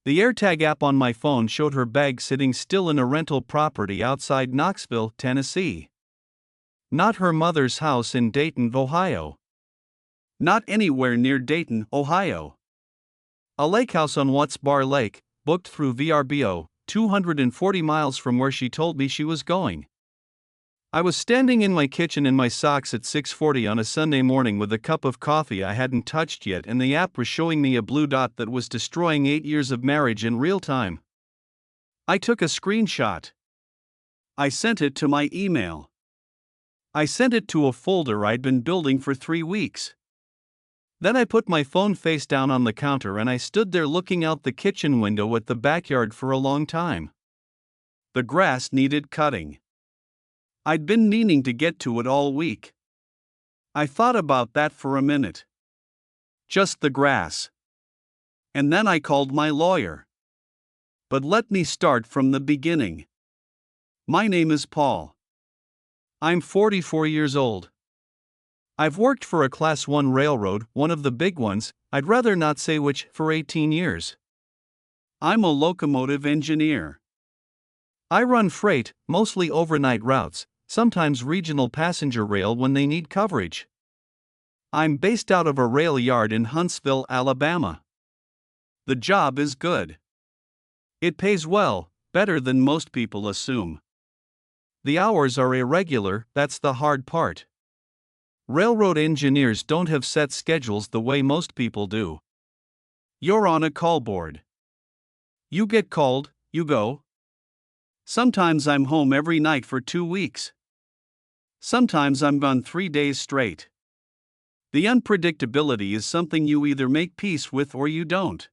The AirTag app on my phone showed her bag sitting still in a rental property outside Knoxville, Tennessee. Not her mother's house in Dayton, Ohio. Not anywhere near Dayton, Ohio. A lake house on Watts Bar Lake, booked through Vrbo, 240 miles from where she told me she was going. I was standing in my kitchen in my socks at 6:40 on a Sunday morning with a cup of coffee I hadn't touched yet, and the app was showing me a blue dot that was destroying 8 years of marriage in real time. I took a screenshot. I sent it to my email. I sent it to a folder I'd been building for 3 weeks. Then I put my phone face down on the counter and I stood there looking out the kitchen window at the backyard for a long time. The grass needed cutting. I'd been meaning to get to it all week. I thought about that for a minute. Just the grass. And then I called my lawyer. But let me start from the beginning. My name is Paul. I'm 44 years old. I've worked for a Class 1 railroad, one of the big ones, I'd rather not say which, for 18 years. I'm a locomotive engineer. I run freight, mostly overnight routes, sometimes regional passenger rail when they need coverage. I'm based out of a rail yard in Huntsville, Alabama. The job is good. It pays well, better than most people assume. The hours are irregular, that's the hard part. Railroad engineers don't have set schedules the way most people do. You're on a call board. You get called, you go. Sometimes I'm home every night for 2 weeks. Sometimes I'm gone 3 days straight. The unpredictability is something you either make peace with or you don't.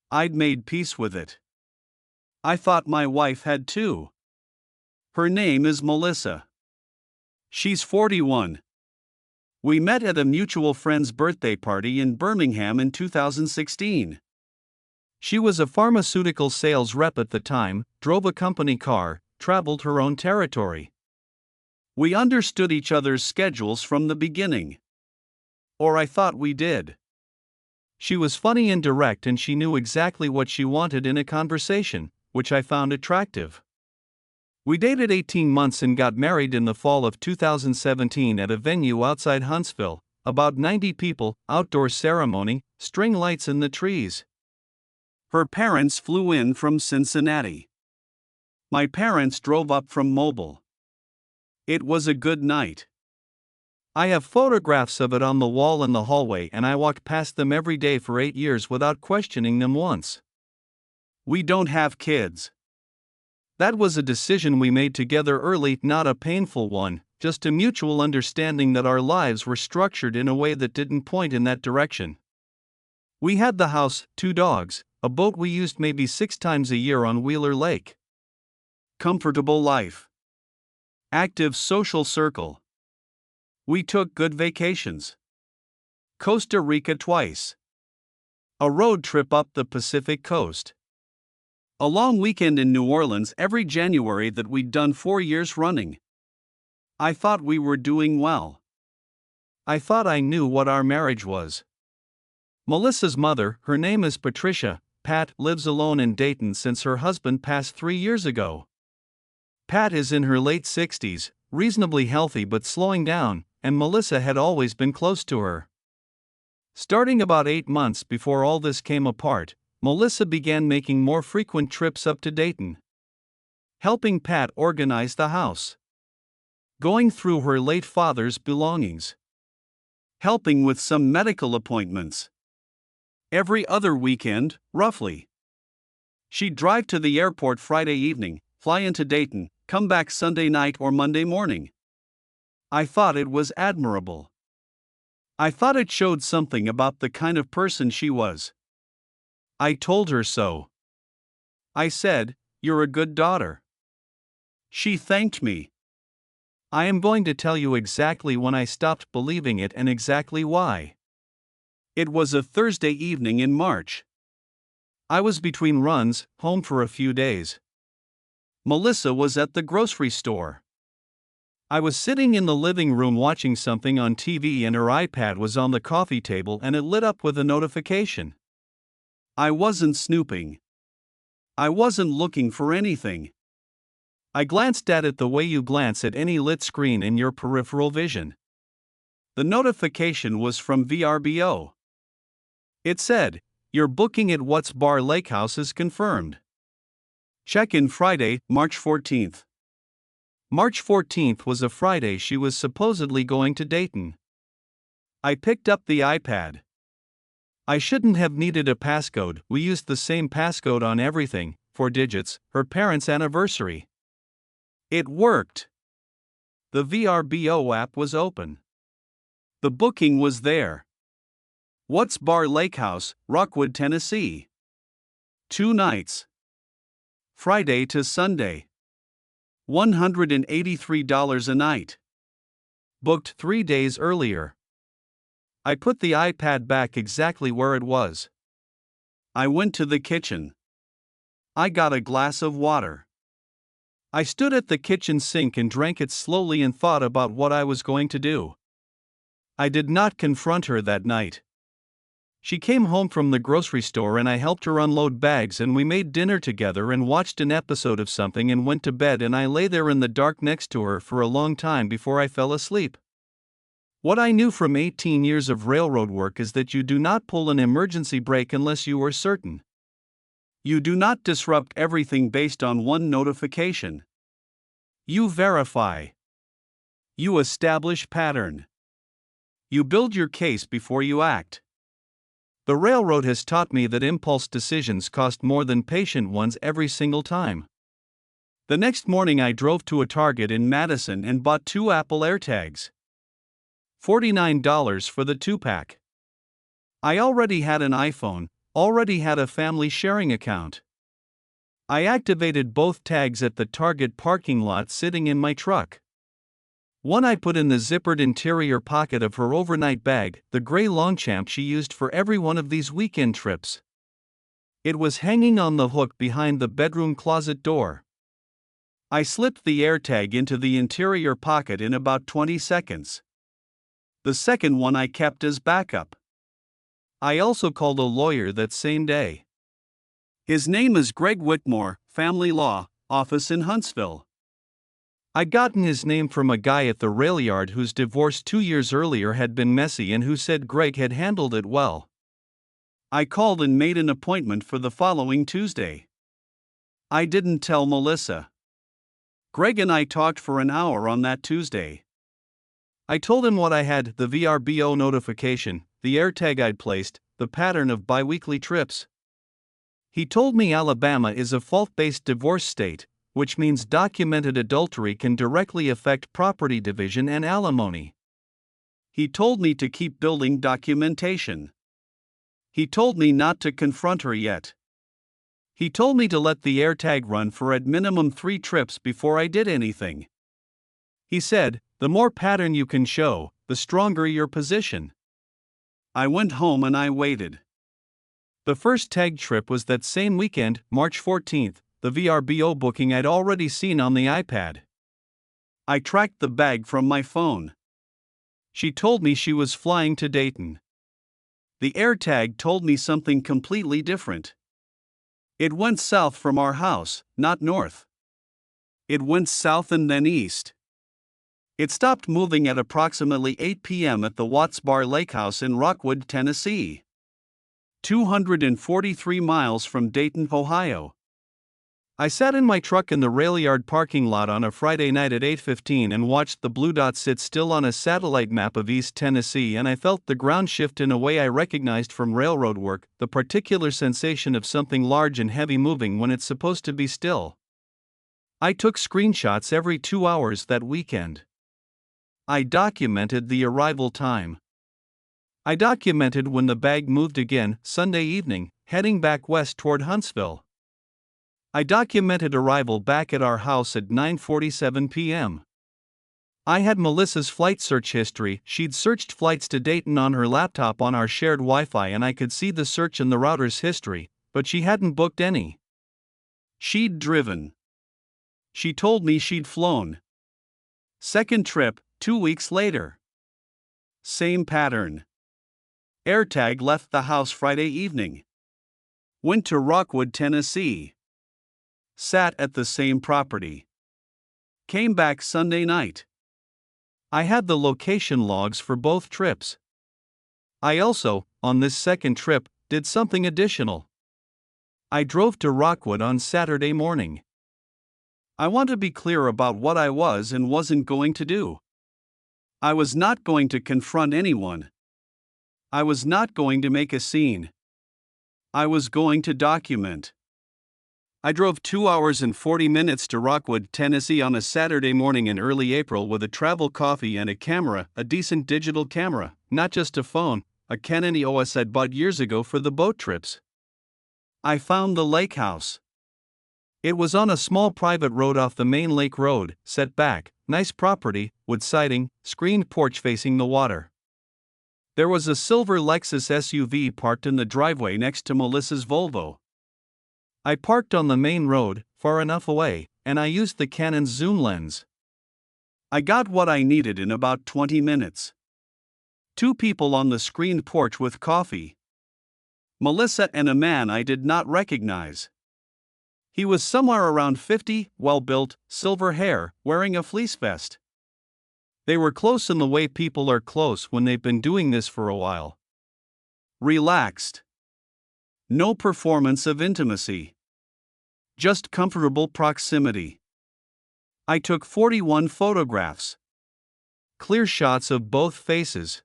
I'd made peace with it. I thought my wife had too. Her name is Melissa. She's 41. We met at a mutual friend's birthday party in Birmingham in 2016. She was a pharmaceutical sales rep at the time, drove a company car, traveled her own territory. We understood each other's schedules from the beginning. Or I thought we did. She was funny and direct, and she knew exactly what she wanted in a conversation, which I found attractive. We dated 18 months and got married in the fall of 2017 at a venue outside Huntsville, about 90 people, outdoor ceremony, string lights in the trees. Her parents flew in from Cincinnati. My parents drove up from Mobile. It was a good night. I have photographs of it on the wall in the hallway, and I walked past them every day for 8 years without questioning them once. We don't have kids. That was a decision we made together early, not a painful one, just a mutual understanding that our lives were structured in a way that didn't point in that direction. We had the house, 2 dogs, a boat we used maybe 6 times a year on Wheeler Lake. Comfortable life. Active social circle. We took good vacations. Costa Rica twice. A road trip up the Pacific coast. A long weekend in New Orleans every January that we'd done 4 years running. I thought we were doing well. I thought I knew what our marriage was. Melissa's mother, her name is Patricia, Pat, lives alone in Dayton since her husband passed 3 years ago. Pat is in her late 60s, reasonably healthy but slowing down, and Melissa had always been close to her. Starting about 8 months before all this came apart, Melissa began making more frequent trips up to Dayton. Helping Pat organize the house. Going through her late father's belongings. Helping with some medical appointments. Every other weekend, roughly. She'd drive to the airport Friday evening, fly into Dayton, come back Sunday night or Monday morning. I thought it was admirable. I thought it showed something about the kind of person she was. I told her so. I said, "You're a good daughter." She thanked me. I am going to tell you exactly when I stopped believing it and exactly why. It was a Thursday evening in March. I was between runs, home for a few days. Melissa was at the grocery store. I was sitting in the living room watching something on TV and her iPad was on the coffee table and it lit up with a notification. I wasn't snooping. I wasn't looking for anything. I glanced at it the way you glance at any lit screen in your peripheral vision. The notification was from Vrbo. It said, "Your booking at What's Bar Lake House is confirmed. Check-in Friday, March 14th. March 14th was a Friday. She was supposedly going to Dayton. I picked up the iPad. I shouldn't have needed a passcode. We used the same passcode on everything, 4 digits, her parents' anniversary. It worked. The Vrbo app was open. The booking was there. What's Bar Lake House, Rockwood, Tennessee. 2 nights. Friday to Sunday. $183 a night. Booked 3 days earlier. I put the iPad back exactly where it was. I went to the kitchen. I got a glass of water. I stood at the kitchen sink and drank it slowly and thought about what I was going to do. I did not confront her that night. She came home from the grocery store and I helped her unload bags and we made dinner together and watched an episode of something and went to bed and I lay there in the dark next to her for a long time before I fell asleep. What I knew from 18 years of railroad work is that you do not pull an emergency brake unless you are certain. You do not disrupt everything based on one notification. You verify. You establish pattern. You build your case before you act. The railroad has taught me that impulse decisions cost more than patient ones every single time. The next morning I drove to a Target in Madison and bought 2 Apple AirTags. $49 for the 2-pack. I already had an iPhone, already had a family sharing account. I activated both tags at the Target parking lot sitting in my truck. One I put in the zippered interior pocket of her overnight bag, the gray Longchamp she used for every one of these weekend trips. It was hanging on the hook behind the bedroom closet door. I slipped the AirTag into the interior pocket in about 20 seconds. The second one I kept as backup. I also called a lawyer that same day. His name is Greg Whitmore, Family Law, Office in Huntsville. I'd gotten his name from a guy at the rail yard whose divorce 2 years earlier had been messy and who said Greg had handled it well. I called and made an appointment for the following Tuesday. I didn't tell Melissa. Greg and I talked for an hour on that Tuesday. I told him what I had, the Vrbo notification, the AirTag I'd placed, the pattern of biweekly trips. He told me Alabama is a fault-based divorce state, which means documented adultery can directly affect property division and alimony. He told me to keep building documentation. He told me not to confront her yet. He told me to let the AirTag run for at minimum 3 trips before I did anything. He said, the more pattern you can show, the stronger your position. I went home and I waited. The first tag trip was that same weekend, March 14th, the Vrbo booking I'd already seen on the iPad. I tracked the bag from my phone. She told me she was flying to Dayton. The AirTag told me something completely different. It went south from our house, not north. It went south and then east. It stopped moving at approximately 8 p.m. at the Watts Bar Lake House in Rockwood, Tennessee. 243 miles from Dayton, Ohio. I sat in my truck in the rail yard parking lot on a Friday night at 8:15 and watched the blue dot sit still on a satellite map of East Tennessee, and I felt the ground shift in a way I recognized from railroad work, the particular sensation of something large and heavy moving when it's supposed to be still. I took screenshots every 2 hours that weekend. I documented the arrival time. I documented when the bag moved again, Sunday evening, heading back west toward Huntsville. I documented arrival back at our house at 9:47 p.m. I had Melissa's flight search history. She'd searched flights to Dayton on her laptop on our shared Wi-Fi and I could see the search in the router's history, but she hadn't booked any. She'd driven. She told me she'd flown. Second trip, 2 weeks later. Same pattern. AirTag left the house Friday evening. Went to Rockwood, Tennessee. Sat at the same property. Came back Sunday night. I had the location logs for both trips. I also, on this second trip, did something additional. I drove to Rockwood on Saturday morning. I want to be clear about what I was and wasn't going to do. I was not going to confront anyone. I was not going to make a scene. I was going to document. I drove 2 hours and 40 minutes to Rockwood, Tennessee on a Saturday morning in early April with a travel coffee and a camera, a decent digital camera, not just a phone, a Canon EOS I'd bought years ago for the boat trips. I found the lake house. It was on a small private road off the main lake road, set back, nice property, wood siding, screened porch facing the water. There was a silver Lexus SUV parked in the driveway next to Melissa's Volvo. I parked on the main road, far enough away, and I used the Canon's zoom lens. I got what I needed in about 20 minutes. 2 people on the screened porch with coffee. Melissa and a man I did not recognize. He was somewhere around 50, well-built, silver hair, wearing a fleece vest. They were close in the way people are close when they've been doing this for a while. Relaxed. No performance of intimacy. Just comfortable proximity. I took 41 photographs. Clear shots of both faces.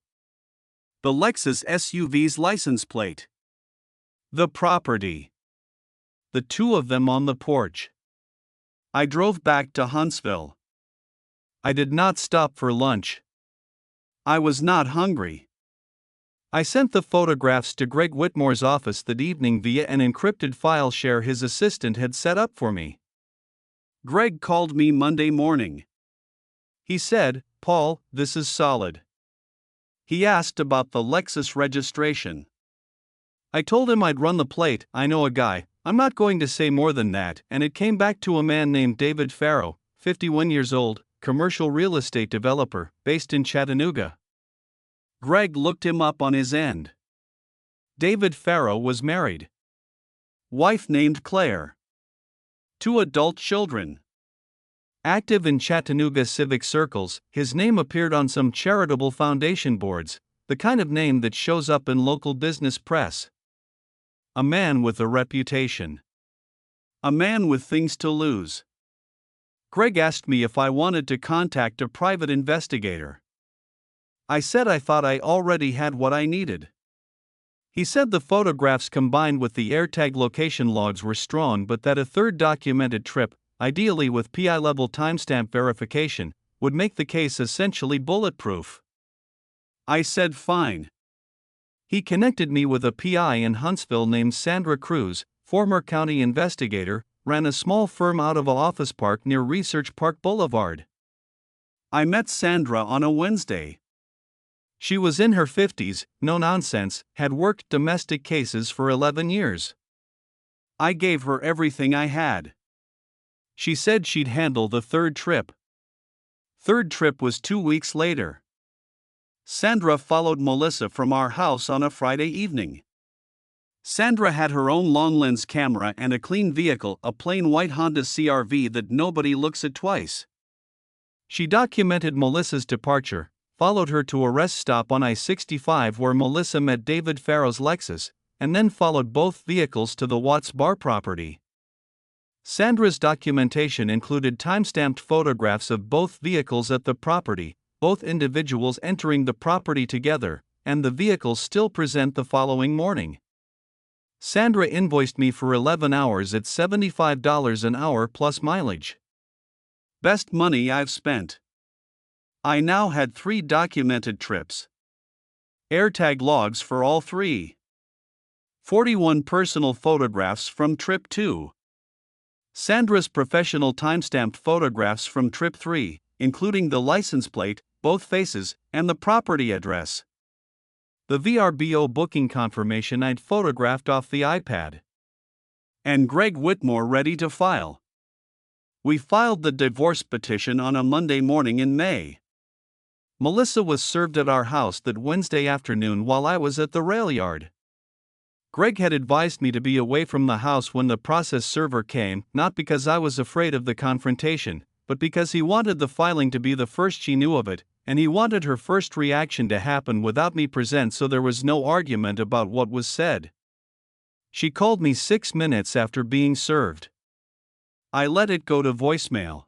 The Lexus SUV's license plate. The property. The 2 of them on the porch. I drove back to Huntsville. I did not stop for lunch. I was not hungry. I sent the photographs to Greg Whitmore's office that evening via an encrypted file share his assistant had set up for me. Greg called me Monday morning. He said, "Paul, this is solid." He asked about the Lexus registration. I told him I'd run the plate, I know a guy, I'm not going to say more than that, and it came back to a man named David Farrow, 51 years old, commercial real estate developer, based in Chattanooga. Greg looked him up on his end. David Farrow was married. Wife named Claire. 2 adult children. Active in Chattanooga civic circles, his name appeared on some charitable foundation boards, the kind of name that shows up in local business press. A man with a reputation. A man with things to lose. Greg asked me if I wanted to contact a private investigator. I said I thought I already had what I needed. He said the photographs combined with the AirTag location logs were strong, but that a third documented trip, ideally with PI-level timestamp verification, would make the case essentially bulletproof. I said fine. He connected me with a PI in Huntsville named Sandra Cruz, former county investigator, ran a small firm out of an office park near Research Park Boulevard. I met Sandra on a Wednesday. She was in her 50s, no nonsense, had worked domestic cases for 11 years. I gave her everything I had. She said she'd handle the third trip. Third trip was 2 weeks later. Sandra followed Melissa from our house on a Friday evening. Sandra had her own long lens camera and a clean vehicle, a plain white Honda CR-V that nobody looks at twice. She documented Melissa's departure, followed her to a rest stop on I-65 where Melissa met David Farrow's Lexus, and then followed both vehicles to the Watts Bar property. Sandra's documentation included timestamped photographs of both vehicles at the property, both individuals entering the property together, and the vehicles still present the following morning. Sandra invoiced me for 11 hours at $75 an hour plus mileage. Best money I've spent. I now had 3 documented trips. AirTag logs for all 3. 41 personal photographs from trip 2. Sandra's professional timestamped photographs from trip 3, including the license plate, both faces, and the property address. The Vrbo booking confirmation I'd photographed off the iPad. And Greg Whitmore ready to file. We filed the divorce petition on a Monday morning in May. Melissa was served at our house that Wednesday afternoon while I was at the rail yard. Greg had advised me to be away from the house when the process server came, not because I was afraid of the confrontation, but because he wanted the filing to be the first she knew of it, and he wanted her first reaction to happen without me present so there was no argument about what was said. She called me 6 minutes after being served. I let it go to voicemail.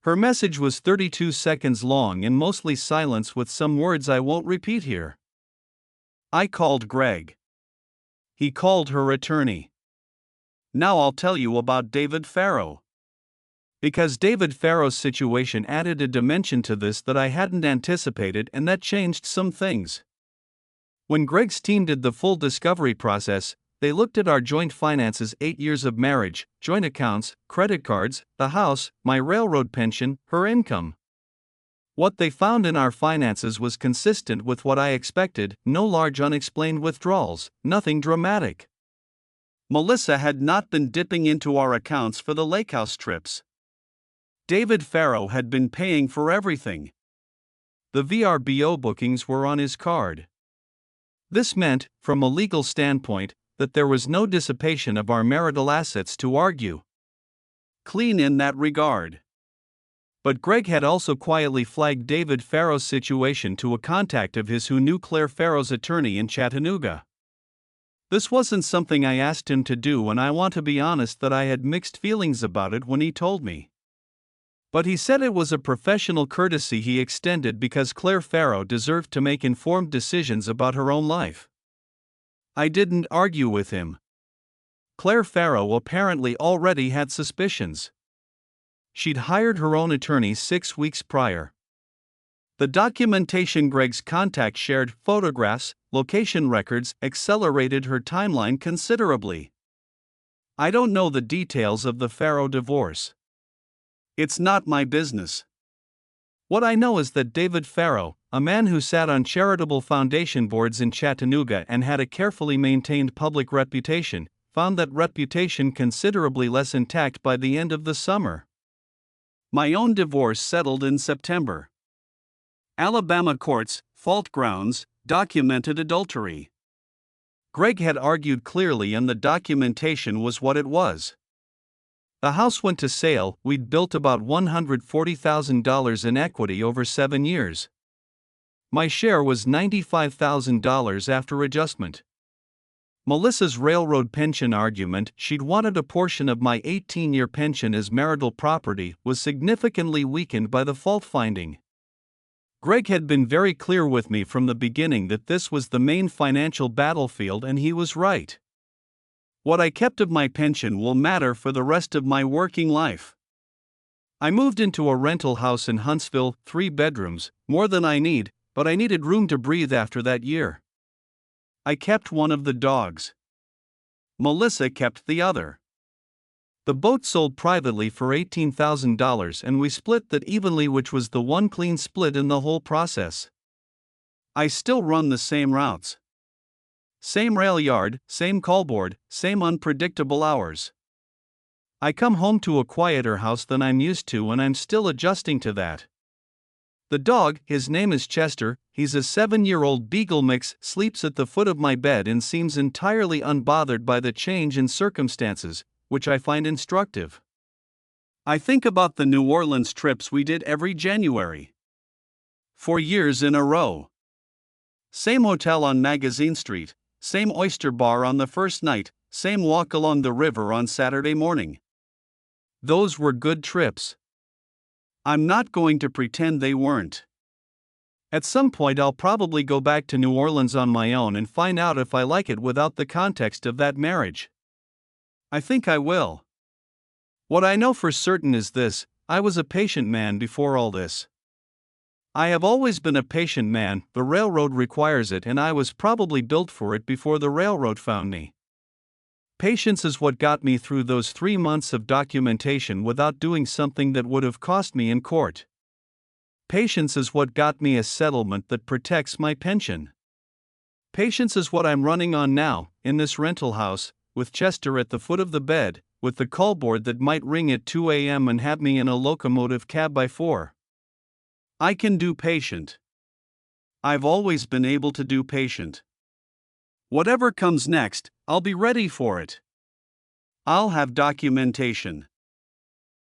Her message was 32 seconds long and mostly silence with some words I won't repeat here. I called Greg. He called her attorney. Now I'll tell you about David Farrow. Because David Farrow's situation added a dimension to this that I hadn't anticipated, and that changed some things. When Greg's team did the full discovery process, they looked at our joint finances, 8 years of marriage, joint accounts, credit cards, the house, my railroad pension, her income. What they found in our finances was consistent with what I expected: no large unexplained withdrawals, nothing dramatic. Melissa had not been dipping into our accounts for the lakehouse trips. David Farrow had been paying for everything. The Vrbo bookings were on his card. This meant, from a legal standpoint, that there was no dissipation of our marital assets to argue. Clean in that regard. But Greg had also quietly flagged David Farrow's situation to a contact of his who knew Claire Farrow's attorney in Chattanooga. This wasn't something I asked him to do, and I want to be honest that I had mixed feelings about it when he told me. But he said it was a professional courtesy he extended because Claire Farrow deserved to make informed decisions about her own life. I didn't argue with him. Claire Farrow apparently already had suspicions. She'd hired her own attorney 6 weeks prior. The documentation Greg's contact shared, photographs, location records, accelerated her timeline considerably. I don't know the details of the Farrow divorce. It's not my business. What I know is that David Farrow, a man who sat on charitable foundation boards in Chattanooga and had a carefully maintained public reputation, found that reputation considerably less intact by the end of the summer. My own divorce settled in September. Alabama courts, fault grounds, documented adultery. Greg had argued clearly, and the documentation was what it was. The house went to sale. We'd built about $140,000 in equity over 7 years. My share was $95,000 after adjustment. Melissa's railroad pension argument, she'd wanted a portion of my 18-year pension as marital property, was significantly weakened by the fault finding. Greg had been very clear with me from the beginning that this was the main financial battlefield, and he was right. What I kept of my pension will matter for the rest of my working life. I moved into a rental house in Huntsville, 3 bedrooms, more than I need, but I needed room to breathe after that year. I kept one of the dogs. Melissa kept the other. The boat sold privately for $18,000, and we split that evenly, which was the one clean split in the whole process. I still run the same routes. Same rail yard, same callboard, same unpredictable hours. I come home to a quieter house than I'm used to, and I'm still adjusting to that. The dog, his name is Chester, he's a 7-year-old beagle mix, sleeps at the foot of my bed and seems entirely unbothered by the change in circumstances, which I find instructive. I think about the New Orleans trips we did every January. 4 years in a row. Same hotel on Magazine Street, same oyster bar on the first night, same walk along the river on Saturday morning. Those were good trips. I'm not going to pretend they weren't. At some point I'll probably go back to New Orleans on my own and find out if I like it without the context of that marriage. I think I will. What I know for certain is this: I was a patient man before all this. I have always been a patient man. The railroad requires it, and I was probably built for it before the railroad found me. Patience is what got me through those 3 months of documentation without doing something that would have cost me in court. Patience is what got me a settlement that protects my pension. Patience is what I'm running on now, in this rental house, with Chester at the foot of the bed, with the callboard that might ring at 2 a.m. and have me in a locomotive cab by 4. I can do patient. I've always been able to do patient. Whatever comes next, I'll be ready for it. I'll have documentation.